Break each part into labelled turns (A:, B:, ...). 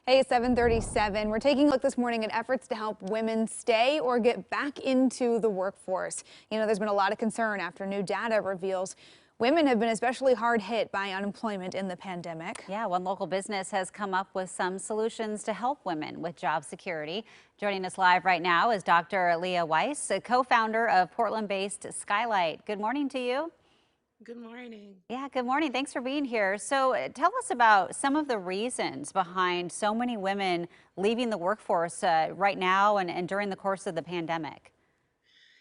A: Hey, 7:37. We're taking a look this morning at efforts to help women stay or get back into the workforce. There's been a lot of concern after new data reveals women have been especially hard hit by unemployment in the pandemic.
B: Yeah, one local business has come up with some solutions to help women with job security. Joining us live right now is Dr. Leah Weiss, a co-founder of Portland-based Skylyte. Good morning to you.
C: Good morning.
B: Yeah, good morning. Thanks for being here. So tell us about some of the reasons behind so many women leaving the workforce right now and during the course of the pandemic.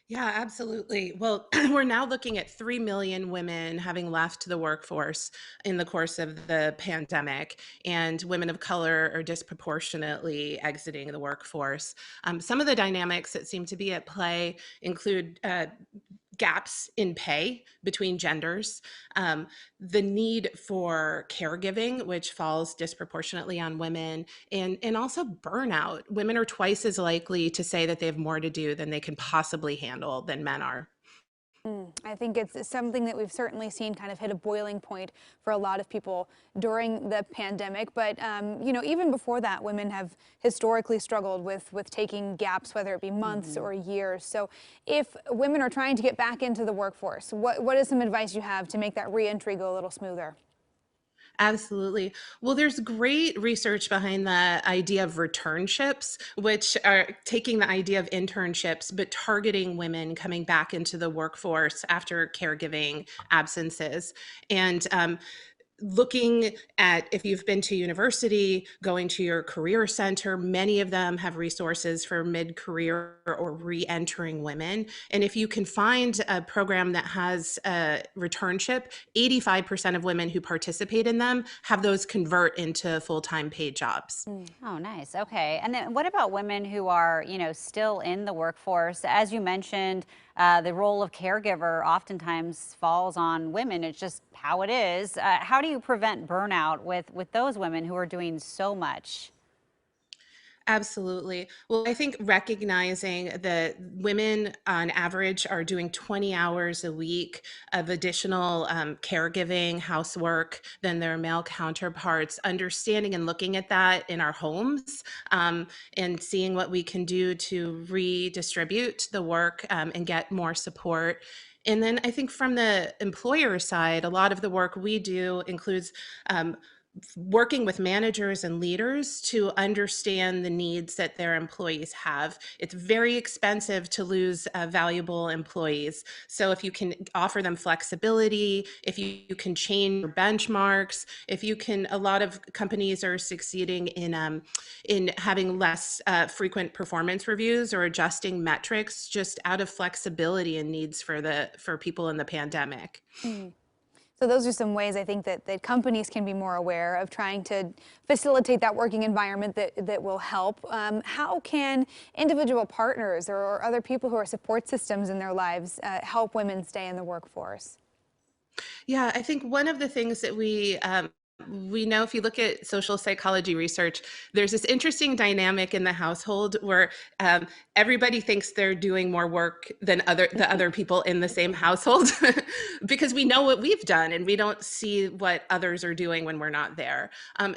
C: Yeah, absolutely. Well, we're now looking at 3 million women having left the workforce in the course of the pandemic, and women of color are disproportionately exiting the workforce. Some of the dynamics that seem to be at play include gaps in pay between genders, the need for caregiving, which falls disproportionately on women, and also burnout. Women are twice as likely to say that they have more to do than they can possibly handle than men are.
A: I think it's something that we've certainly seen kind of hit a boiling point for a lot of people during the pandemic. But, even before that, women have historically struggled with taking gaps, whether it be months or years. So if women are trying to get back into the workforce, what is some advice you have to make that reentry go a little smoother?
C: Absolutely. Well, there's great research behind the idea of returnships, which are taking the idea of internships, but targeting women coming back into the workforce after caregiving absences. And looking at, if you've been to university, going to your career center, many of them have resources for mid-career or re-entering women. And if you can find a program that has a returnship, 85% of women who participate in them have those convert into full-time paid jobs.
B: Oh, nice. Okay. And then what about women who are, still in the workforce? As you mentioned, the role of caregiver oftentimes falls on women. It's just how it is. How do you prevent burnout with those women who are doing so much?
C: Absolutely. Well, I think recognizing that women on average are doing 20 hours a week of additional caregiving, housework than their male counterparts, understanding and looking at that in our homes, and seeing what we can do to redistribute the work, and get more support. And then I think from the employer side, a lot of the work we do includes working with managers and leaders to understand the needs that their employees have. It's very expensive to lose valuable employees. So if you can offer them flexibility, if you can change your benchmarks, if you can, a lot of companies are succeeding in having less frequent performance reviews or adjusting metrics just out of flexibility and needs for people in the pandemic.
A: So those are some ways I think that companies can be more aware of trying to facilitate that working environment that will help. How can individual partners or other people who are support systems in their lives help women stay in the workforce?
C: Yeah, I think one of the things that we know, if you look at social psychology research, there's this interesting dynamic in the household where everybody thinks they're doing more work than the other people in the same household because we know what we've done and we don't see what others are doing when we're not there.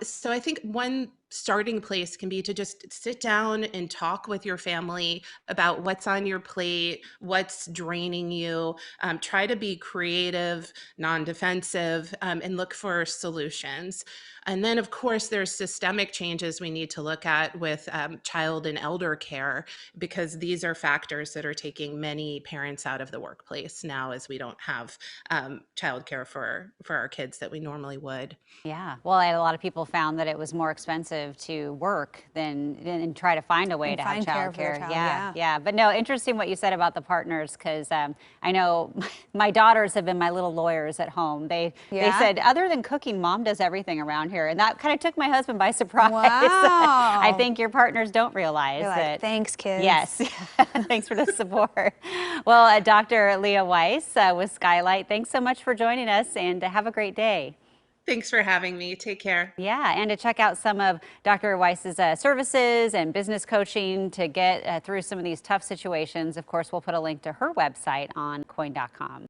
C: So I think one starting place can be to just sit down and talk with your family about what's on your plate, what's draining you. Try to be creative, non-defensive, and look for solutions. And then, of course, there's systemic changes we need to look at with child and elder care, because these are factors that are taking many parents out of the workplace now, as we don't have childcare for our kids that we normally would.
B: Yeah. Well, a lot of people found that it was more expensive to work than try to find a way
A: And
B: to have
A: find care for their
B: childcare.
A: child,
B: Yeah.
A: yeah.
B: Yeah. But no, interesting what you said about the partners, because I know my daughters have been my little lawyers at home. They
A: Yeah?
B: said, other than cooking, mom does everything around here. And that kind of took my husband by surprise. I
A: Wow.
B: think your partners don't realize
A: You're like,
B: that.
A: thanks, kids.
B: Yes. Thanks for the support. Well, Dr. Leah Weiss with Skylyte, thanks so much for joining us, and have a great day.
C: Thanks for having me. Take care.
B: Yeah, and to check out some of Dr. Weiss's services and business coaching to get through some of these tough situations, of course, we'll put a link to her website on coin.com.